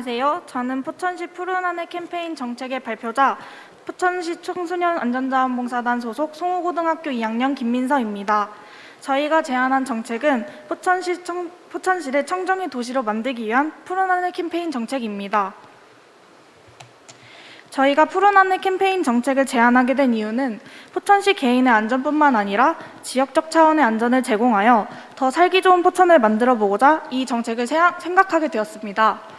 안녕하세요. 저는 포천시 푸른하늘 캠페인 정책의 발표자 포천시 청소년 안전자원봉사단 소속 송호고등학교 2학년 김민서입니다. 저희가 제안한 정책은 포천시를 청정리 도시로 만들기 위한 푸른하늘 캠페인 정책입니다. 저희가 푸른하늘 캠페인 정책을 제안하게 된 이유는 포천시 개인의 안전뿐만 아니라 지역적 차원의 안전을 제공하여 더 살기 좋은 포천을 만들어보고자 이 정책을 생각하게 되었습니다.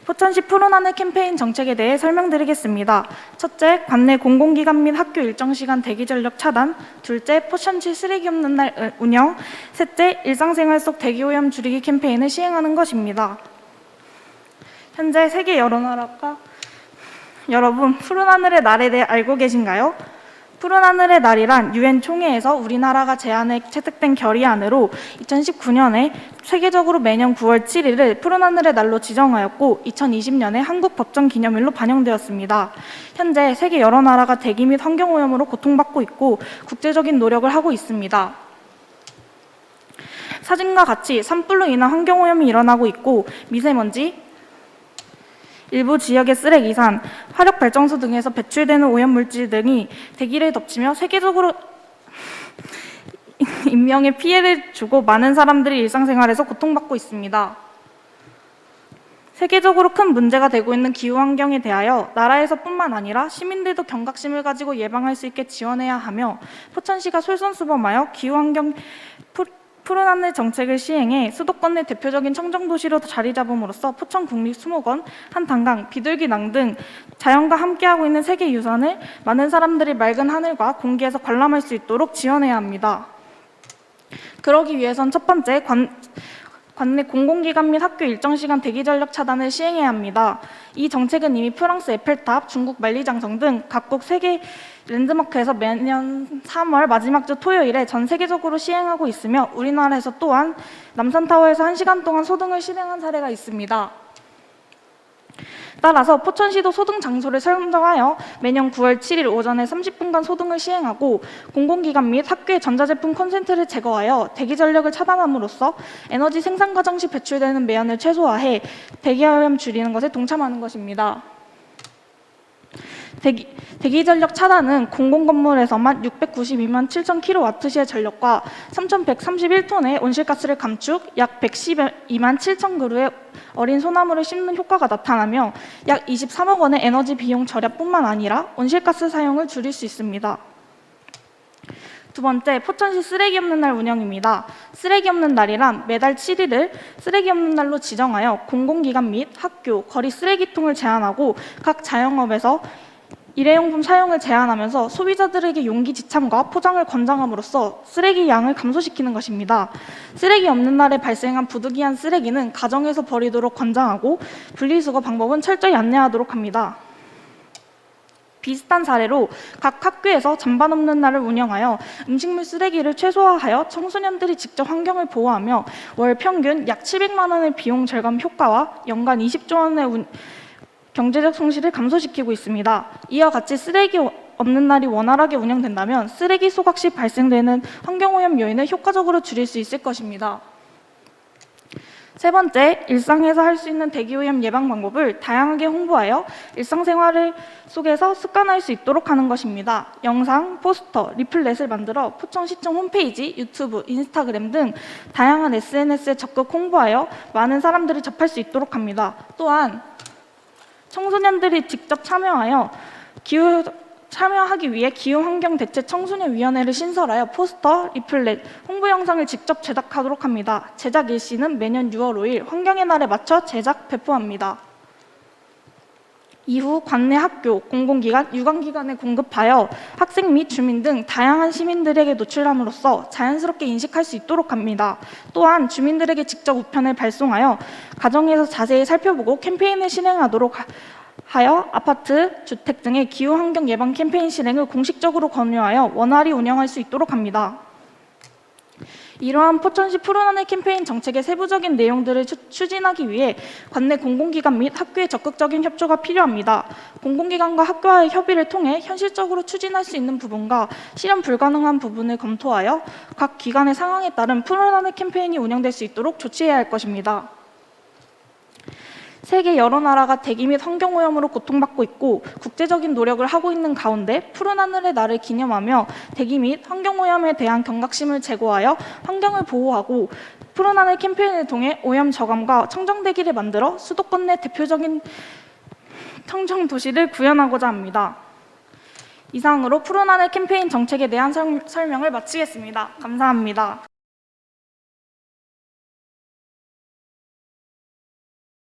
포천시 푸른하늘 캠페인 정책에 대해 설명드리겠습니다. 첫째, 관내 공공기관 및 학교 일정시간 대기전력 차단. 둘째, 포천시 쓰레기 없는 날 운영. 셋째, 일상생활 속 대기오염 줄이기 캠페인을 시행하는 것입니다. 현재 세계 여러 나라가 여러분, 푸른하늘의 날에 대해 알고 계신가요? 푸른하늘의 날이란 유엔 총회에서 우리나라가 제안해 채택된 결의안으로 2019년에 세계적으로 매년 9월 7일을 푸른하늘의 날로 지정하였고 2020년에 한국 법정 기념일로 반영되었습니다. 현재 세계 여러 나라가 대기 및 환경오염으로 고통받고 있고 국제적인 노력을 하고 있습니다. 사진과 같이 산불로 인한 환경오염이 일어나고 있고 미세먼지, 일부 지역의 쓰레기산, 화력발전소 등에서 배출되는 오염물질 등이 대기를 덮치며 세계적으로 인명에 피해를 주고 많은 사람들이 일상생활에서 고통받고 있습니다. 세계적으로 큰 문제가 되고 있는 기후환경에 대하여 나라에서뿐만 아니라 시민들도 경각심을 가지고 예방할 수 있게 지원해야 하며 포천시가 솔선수범하여 기후환경 푸른하늘 정책을 시행해 수도권 내 대표적인 청정도시로 자리 잡음으로써 포천국립수목원, 한탄강, 비둘기낭 등 자연과 함께하고 있는 세계유산을 많은 사람들이 맑은 하늘과 공기에서 관람할 수 있도록 지원해야 합니다. 그러기 위해선 첫 번째, 관내 공공기관 및 학교 일정시간 대기전력 차단을 시행해야 합니다. 이 정책은 이미 프랑스 에펠탑, 중국 만리장성 등 각국 세계 랜드마크에서 매년 3월 마지막 주 토요일에 전 세계적으로 시행하고 있으며 우리나라에서 또한 남산타워에서 1시간 동안 소등을 실행한 사례가 있습니다. 따라서 포천시도 소등 장소를 선정하여 매년 9월 7일 오전에 30분간 소등을 시행하고 공공기관 및 학교의 전자제품 콘센트를 제거하여 대기전력을 차단함으로써 에너지 생산 과정 시 배출되는 매연을 최소화해 대기오염 줄이는 것에 동참하는 것입니다. 대기전력 차단은 공공건물에서만 692만 7천 kWh의 전력과 3,131톤의 온실가스를 감축, 약 112만 7천 그루의 어린 소나무를 심는 효과가 나타나며 약 23억 원의 에너지 비용 절약뿐만 아니라 온실가스 사용을 줄일 수 있습니다. 두 번째, 포천시 쓰레기 없는 날 운영입니다. 쓰레기 없는 날이란 매달 7일을 쓰레기 없는 날로 지정하여 공공기관 및 학교, 거리 쓰레기통을 제한하고 각 자영업에서 일회용품 사용을 제한하면서 소비자들에게 용기 지참과 포장을 권장함으로써 쓰레기 양을 감소시키는 것입니다. 쓰레기 없는 날에 발생한 부득이한 쓰레기는 가정에서 버리도록 권장하고 분리수거 방법은 철저히 안내하도록 합니다. 비슷한 사례로 각 학교에서 잔반 없는 날을 운영하여 음식물 쓰레기를 최소화하여 청소년들이 직접 환경을 보호하며 월 평균 약 700만 원의 비용 절감 효과와 연간 20조 원의 경제적 손실을 감소시키고 있습니다. 이와 같이 쓰레기 없는 날이 원활하게 운영된다면 쓰레기 소각 시 발생되는 환경오염 요인을 효과적으로 줄일 수 있을 것입니다. 세 번째, 일상에서 할 수 있는 대기오염 예방 방법을 다양하게 홍보하여 일상생활 속에서 습관할 수 있도록 하는 것입니다. 영상, 포스터, 리플렛을 만들어 포천시청 홈페이지, 유튜브, 인스타그램 등 다양한 SNS에 적극 홍보하여 많은 사람들이 접할 수 있도록 합니다. 또한 청소년들이 직접 참여하기 위해 기후환경대책 청소년위원회를 신설하여 포스터, 리플렛, 홍보 영상을 직접 제작하도록 합니다. 제작 일시는 매년 6월 5일 환경의 날에 맞춰 제작, 배포합니다. 이후 관내 학교, 공공기관, 유관기관에 공급하여 학생 및 주민 등 다양한 시민들에게 노출함으로써 자연스럽게 인식할 수 있도록 합니다. 또한 주민들에게 직접 우편을 발송하여 가정에서 자세히 살펴보고 캠페인을 실행하도록 하여 아파트, 주택 등의 기후환경 예방 캠페인 실행을 공식적으로 권유하여 원활히 운영할 수 있도록 합니다. 이러한 포천시 푸른하늘 캠페인 정책의 세부적인 내용들을 추진하기 위해 관내 공공기관 및 학교의 적극적인 협조가 필요합니다. 공공기관과 학교와의 협의를 통해 현실적으로 추진할 수 있는 부분과 실현 불가능한 부분을 검토하여 각 기관의 상황에 따른 푸른하늘 캠페인이 운영될 수 있도록 조치해야 할 것입니다. 세계 여러 나라가 대기 및 환경오염으로 고통받고 있고 국제적인 노력을 하고 있는 가운데 푸른 하늘의 날을 기념하며 대기 및 환경오염에 대한 경각심을 제고하여 환경을 보호하고 푸른 하늘 캠페인을 통해 오염 저감과 청정대기를 만들어 수도권 내 대표적인 청정 도시를 구현하고자 합니다. 이상으로 푸른 하늘 캠페인 정책에 대한 설명을 마치겠습니다. 감사합니다.